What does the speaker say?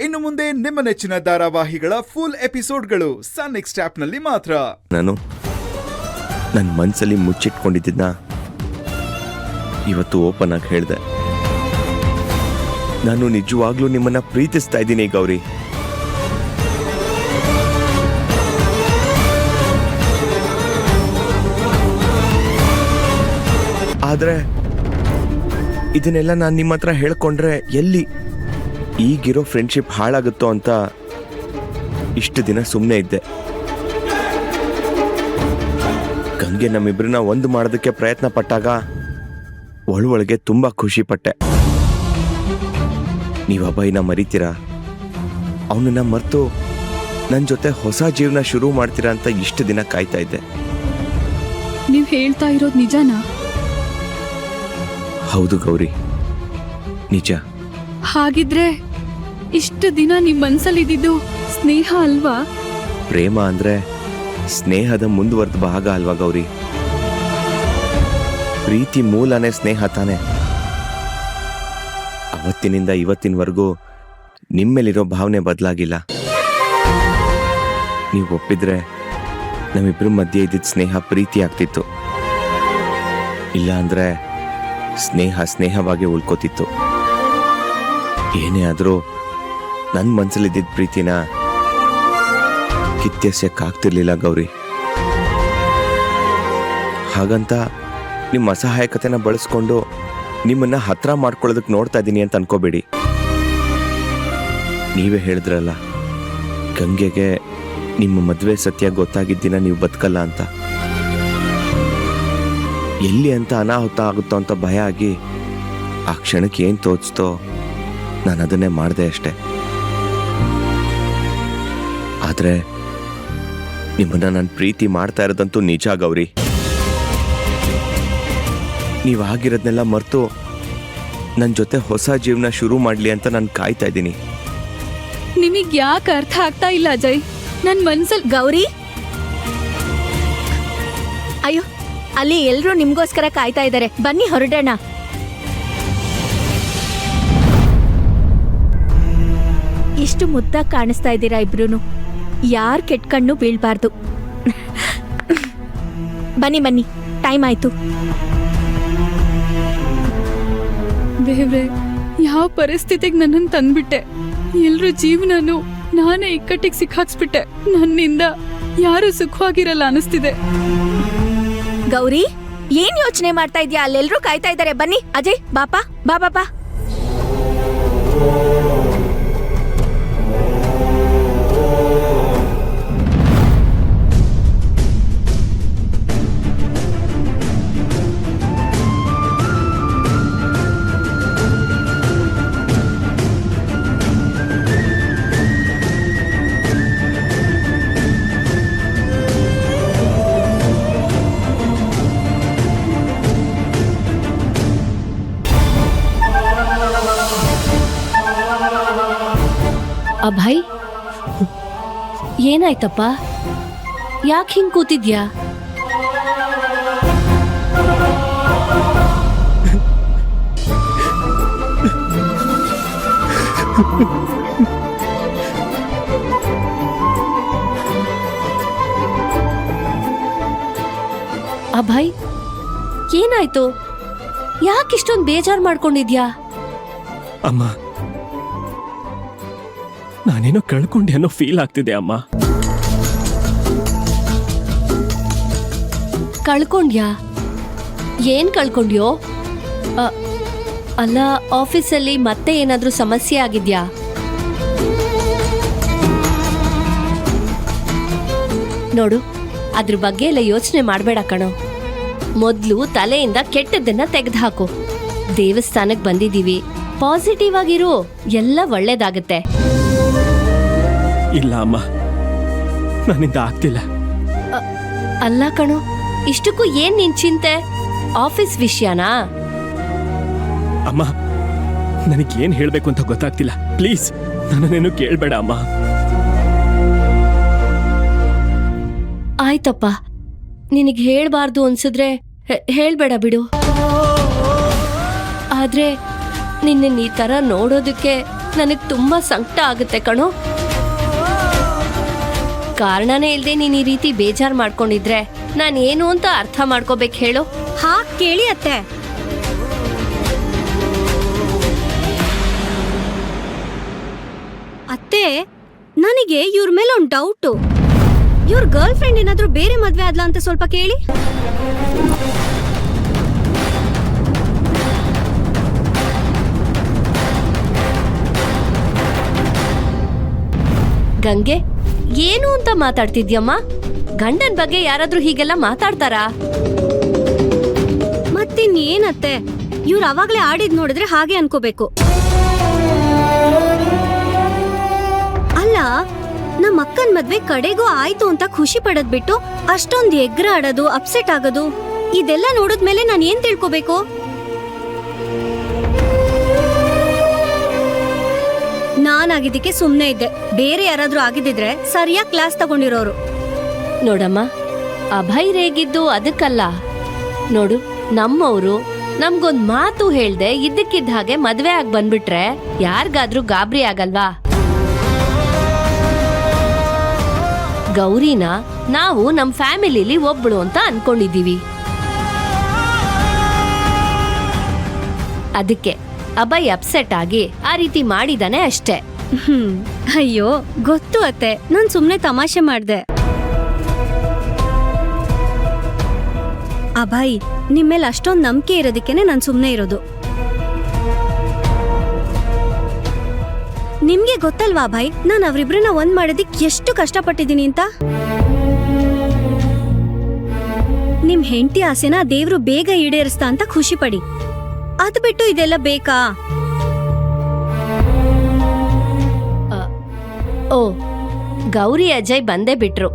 ಇನ್ನು ಮುಂದೆ ನಿಮ್ಮ ನೆಚ್ಚಿನ ಧಾರಾವಾಹಿಗಳ ಫುಲ್ ಎಪಿಸೋಡ್ಗಳು ಸನ್ ನೆಕ್ಸ್ಟ್ ಆಪ್ನಲ್ಲಿ ಮಾತ್ರ. ನಾನು ನನ್ನ ಮನಸ್ಸಲ್ಲಿ ಮುಚ್ಚಿಟ್ಕೊಂಡಿದ್ದನ್ನ ಇವತ್ತು ಓಪನ್ ಆಗಿ ಹೇಳಿದೆ. ನಾನು ನಿಜವಾಗ್ಲೂ ನಿಮ್ಮನ್ನ ಪ್ರೀತಿಸ್ತಾ ಇದ್ದೀನಿ ಗೌರಿ. ಆದ್ರೆ ಇದನ್ನೆಲ್ಲ ನಾನು ನಿಮ್ಮ ಹತ್ರ ಹೇಳ್ಕೊಂಡ್ರೆ ಎಲ್ಲಿ ಈಗಿರೋ ಫ್ರೆಂಡ್ಶಿಪ್ ಹಾಳಾಗುತ್ತೋ ಅಂತ ಇಷ್ಟು ದಿನ ಸುಮ್ಮನೆ ಇದ್ದೆ. ಗಂಗೆ ನಮ್ಮಿಬ್ರನ್ನ ಒಂದು ಮಾಡೋದಕ್ಕೆ ಪ್ರಯತ್ನ ಪಟ್ಟಾಗ ಒಳಗೆ ತುಂಬಾ ಖುಷಿ ಪಟ್ಟೆ. ನೀವು ಅಭಯನ ಮರಿತೀರಾ, ಅವನನ್ನ ಮರೆತು ನನ್ನ ಜೊತೆ ಹೊಸ ಜೀವನ ಶುರು ಮಾಡ್ತೀರಾ ಅಂತ ಇಷ್ಟು ದಿನ ಕಾಯ್ತಾ ಇದ್ದೆ. ನೀವು ಹೇಳ್ತಾ ಇರೋದು ನಿಜನಾ? ಹೌದು ಗೌರಿ, ನಿಜ. ಹಾಗಿದ್ರೆ ಇಷ್ಟು ದಿನ ನಿಮ್ ಮನ್ಸಲ್ಲಿದ್ದು ಸ್ನೇಹ ಅಲ್ವಾ? ಪ್ರೇಮ ಅಂದ್ರೆ ಸ್ನೇಹದ ಮುಂದುವರೆದ ಭಾಗ ಅಲ್ವಾ ಗೌರಿ? ಪ್ರೀತಿ ಮೂಲನೇ ಸ್ನೇಹ ತಾನೆ. ಅವತ್ತಿನಿಂದ ಇವತ್ತಿನವರೆಗೂ ನಿಮ್ಮೇಲಿರೋ ಭಾವನೆ ಬದಲಾಗಿಲ್ಲ. ನೀವು ಒಪ್ಪಿದ್ರೆ ನಮ್ಮಿಬ್ಬರ ಮಧ್ಯೆ ಇದ್ದಿದ್ದ ಸ್ನೇಹ ಪ್ರೀತಿ ಆಗ್ತಿತ್ತು, ಇಲ್ಲ ಅಂದ್ರೆ ಸ್ನೇಹ ಸ್ನೇಹವಾಗಿ ಉಳ್ಕೋತಿತ್ತು. ಏನೇ ಆದ್ರೂ ನನ್ನ ಮನಸ್ಸಲ್ಲಿದ್ದಿದ್ದ ಪ್ರೀತಿನ ಕಿತ್ತೆಸಕ್ಕಾಗ್ತಿರ್ಲಿಲ್ಲ ಗೌರಿ. ಹಾಗಂತ ನಿಮ್ಮ ಅಸಹಾಯಕತೆನ ಬಳಸ್ಕೊಂಡು ನಿಮ್ಮನ್ನ ಹತ್ರ ಮಾಡ್ಕೊಳ್ಳೋದಕ್ಕೆ ನೋಡ್ತಾ ಇದ್ದೀನಿ ಅಂತ ಅನ್ಕೋಬೇಡಿ. ನೀವೇ ಹೇಳಿದ್ರಲ್ಲ, ಗಂಗೆಗೆ ನಿಮ್ಮ ಮದುವೆ ಸತ್ಯ ಗೊತ್ತಾಗಿದ್ದಿನ ನೀವು ಬದುಕಲ್ಲ ಅಂತ. ಎಲ್ಲಿ ಅಂತ ಅನಾಹುತ ಆಗುತ್ತೋ ಅಂತ ಭಯ ಆಗಿ ಆ ಕ್ಷಣಕ್ಕೆ ಏನು ತೋಚ್ತೋ ನಾನು ಅದನ್ನೇ ಮಾಡಿದೆ ಅಷ್ಟೆ. ಆದ್ರೆ ನಿಮ್ಮನ್ನ ನಾನು ಪ್ರೀತಿ ಮಾಡ್ತಾ ಇರೋದಂತೂ ನಿಜ ಗೌರಿ. ನೀವು ಆಗಿರೋದನ್ನೆಲ್ಲ ಮರೆತು ನನ್ನ ಜೊತೆ ಹೊಸ ಜೀವನ ಶುರು ಮಾಡಲಿ ಅಂತ ನಾನು ಕಾಯ್ತಾ ಇದ್ದೀನಿ. ನಿಮಗ್ ಯಾಕೆ ಅರ್ಥ ಆಗ್ತಾ ಇಲ್ಲ ಅಜಯ್? ನನ್ ಮನ್ಸಲ್ಲಿ ಗೌರಿ, ಅಯ್ಯೋ ಅಲ್ಲಿ ಎಲ್ರೂ ನಿಮ್ಗೋಸ್ಕರ ಕಾಯ್ತಾ ಇದ್ದಾರೆ, ಬನ್ನಿ ಹೊರಡೋಣ. ಇಷ್ಟು ಮುದ್ದಾಗಿ ಕಾಣಿಸ್ತಾ ಇದ್ದೀರಾ ಇಬ್ರು. ಯಾರ್ ಕೆಟ್ಟ ಕಣ್ಣು ಬೀಳ್ಬಾರ್ದು. ಬನ್ನಿ ಬನ್ನಿ, ಟೈಮ್ ಆಯ್ತು. ದೇವ್ರೆ, ಯಾವ ಪರಿಸ್ಥಿತಿಗೆ ನನ್ನನ್ನು ತಂದ್ಬಿಟ್ಟೆ. ಎಲ್ರ ಜೀವನನು ನಾನೇ ಇಕ್ಕಟ್ಟಿಗೆ ಸಿಕ್ಕಾಕ್ಸ್ಬಿಟ್ಟೆ. ನನ್ನಿಂದ ಯಾರು ಸುಖವಾಗಿರಲ್ಲ ಅನಿಸ್ತಿದೆ. ಗೌರಿ, ಏನ್ ಯೋಚನೆ ಮಾಡ್ತಾ ಇದ್ಯಾ? ಅಲ್ಲೆಲ್ರೂ ಕಾಯ್ತಾ ಇದ್ದಾರೆ, ಬನ್ನಿ. ಅಜಯ್ ಬಾಪಾ, ಬಾ ಬಾಪಾ. ಅಭಯ್, ಏನಾಯ್ತಪ್ಪ? ಯಾಕೆ ಹಿಂಗ್ ಕೂತಿದ್ಯಾ? ಅಭಯ್, ಏನಾಯ್ತು? ಯಾಕಿಷ್ಟೊಂದು ಬೇಜಾರು ಮಾಡ್ಕೊಂಡಿದ್ಯಾ? ಅಮ್ಮ, ನಾನೇನೋ ಕಳ್ಕೊಂಡೆ ಅನ್ನೋ ಫೀಲ್ ಆಗ್ತಿದೆ ಅಮ್ಮ. ಕಳ್ಕೊಂಡ್ಯಾ? ಏನ್ ಕಳ್ಕೊಂಡ್ಯೋ? ಅಲ್ಲ, ಆಫೀಸಲ್ಲಿ ಮತ್ತೆ ಏನಾದ್ರೂ ಸಮಸ್ಯೆ ಆಗಿದ್ಯಾ? ನೋಡು, ಅದ್ರ ಬಗ್ಗೆ ಎಲ್ಲ ಯೋಚನೆ ಮಾಡ್ಬೇಡ ಕಣೋ. ಮೊದ್ಲು ತಲೆಯಿಂದ ಕೆಟ್ಟದ್ದನ್ನ ತೆಗೆದುಹಾಕು. ದೇವಸ್ಥಾನಕ್ಕೆ ಬಂದಿದೀವಿ, ಪಾಸಿಟಿವ್ ಆಗಿರು, ಎಲ್ಲ ಒಳ್ಳೇದಾಗತ್ತೆ. ಇಲ್ಲ ಅಮ್ಮ, ನನ್ನಿಂದ ಆಗ್ತಿಲ್ಲ. ಅಲ್ಲ ಕಣೋ, ಇಷ್ಟಕ್ಕೂ ಏನ್ ನಿನ್ ಚಿಂತೆ? ಆಫೀಸ್ ವಿಷಯನಾ? ಅಮ್ಮ, ನನಗೇನ್ ಹೇಳ್ಬೇಕು ಅಂತ ಗೊತ್ತಾಗ್ತಿಲ್ಲ. ಪ್ಲೀಸ್ ನನ್ನನ್ನೇನು ಕೇಳ್ಬೇಡ ಅಮ್ಮ. ಆಯ್ತಪ್ಪ, ನಿನಗೆ ಹೇಳ್ಬಾರ್ದು ಅನ್ಸಿದ್ರೆ ಹೇಳ್ಬೇಡ ಬಿಡು. ಆದ್ರೆ ನಿನ್ನ ಈ ತರ ನೋಡೋದಕ್ಕೆ ನನಗ್ ತುಂಬಾ ಸಂಕಟ ಆಗುತ್ತೆ ಕಣೋ. ಕಾರಣನೇ ಇಲ್ದೆ ನೀನ್ ಈ ರೀತಿ ಬೇಜಾರ್ ಮಾಡ್ಕೊಂಡಿದ್ರೆ ನಾನ್ ಏನು ಅಂತ ಅರ್ಥ ಮಾಡ್ಕೋಬೇಕು ಹೇಳು. ಹಾ ಕೇಳಿ ಅತ್ತೆ. ಅತ್ತೆ, ನನಗೆ ಇವ್ರ ಮೇಲೆ ಒಂದು ಡೌಟು. ಇವ್ರ ಗರ್ಲ್ ಫ್ರೆಂಡ್ ಏನಾದ್ರೂ ಬೇರೆ ಮದ್ವೆ ಆದ್ಲಾ ಅಂತ ಸ್ವಲ್ಪ ಕೇಳಿ. ಗಂಗೆ, ಏನು ಅಂತ ಮಾತಾಡ್ತಿದ್ಯಮ್ಮ? ಗಂಡನ್ ಬಗ್ಗೆ ಯಾರಾದ್ರೂ ಹೀಗೆಲ್ಲ ಮಾತಾಡ್ತಾರಾ? ಮತ್ತಿನ್ನೇನತ್ತೆ, ಇವ್ರು ಅವಾಗ್ಲೇ ಆಡಿದ್ ನೋಡಿದ್ರೆ ಹಾಗೆ ಅನ್ಕೋಬೇಕು. ಅಲ್ಲ, ನಮ್ಮ ಅಕ್ಕನ್ ಮದ್ವೆ ಕಡೆಗೂ ಆಯ್ತು ಅಂತ ಖುಷಿ ಪಡದ್ ಬಿಟ್ಟು ಅಷ್ಟೊಂದು ಎಗ್ರ ಆಡೋದು, ಅಪ್ಸೆಟ್ ಆಗೋದು, ಇದೆಲ್ಲ ನೋಡಿದ್ಮೇಲೆ ನಾನು ಏನ್ ತಿಳ್ಕೋಬೇಕು? ನಾನಾಗಿದ್ದಕ್ಕೆ ಸುಮ್ನೆ ಇದ್ದೆ. ಬೇರೆ ಯಾರಾದ್ರೂ ಆಗಿದ್ದಿದ್ರೆ ಸರಿಯಾಗಿ ಕ್ಲಾಸ್ ತಗೊಂಡಿರೋರು. ನೋಡಮ್ಮ, ಅಭಯ್ ರೇಗಿದ್ದು ಅದಕ್ಕಲ್ಲ. ನೋಡು, ನಮ್ಮವ್ರು ನಮ್ಗೊಂದ್ ಮಾತು ಹೇಳ್ದೆ ಇದ್ದಕ್ಕಿದ್ದ ಹಾಗೆ ಮದ್ವೆ ಆಗಿ ಬಂದ್ಬಿಟ್ರೆ ಯಾರಿಗಾದ್ರೂ ಗಾಬರಿ ಆಗಲ್ವಾ? ಗೌರಿನ ನಾವು ನಮ್ ಫ್ಯಾಮಿಲಿಲಿ ಒಬ್ಳು ಅಂತ ಅನ್ಕೊಂಡಿದೀವಿ. ಅದಕ್ಕೆ ಅಭಯ್ ಅಪ್ಸೆಟ್ ಆಗಿ ಆ ರೀತಿ ಮಾಡಿದಾನೆ ಅಷ್ಟೇ. ಅಯ್ಯೋ ಗೊತ್ತು ಅತ್ತೆ, ನಾನ್ ಸುಮ್ನೆ ತಮಾಷೆ ಮಾಡ್ದೆ. ಅಭಯ್ ನಿಮ್ಮೇಲೆ ಅಷ್ಟೊಂದ್ ನಂಬಿಕೆ ಇರೋದಕ್ಕೇನೆ ನಾನ್ ಸುಮ್ನೆ ಇರೋದು. ನಿಮ್ಗೆ ಗೊತ್ತಲ್ವಾ ಅಭಯ್, ನಾನ್ ಅವ್ರಿಬ್ರನ್ನ ಒಂದ್ ಮಾಡೋದಿಕ್ ಎಷ್ಟು ಕಷ್ಟಪಟ್ಟಿದೀನಿ ಅಂತ. ನಿಮ್ ಹೆಂಡತಿ ಆಸೆನ ದೇವ್ರು ಬೇಗ ಈಡೇರಿಸ್ತಾ ಅಂತ ಖುಷಿ ಪಡಿ. ಅದ್ ಬಿಟ್ಟು ಇದೆಲ್ಲ ಬೇಕಾ? ಓ, ಗೌರಿ ಅಜಯ್ ಬಂದೇ ಬಿಟ್ರು.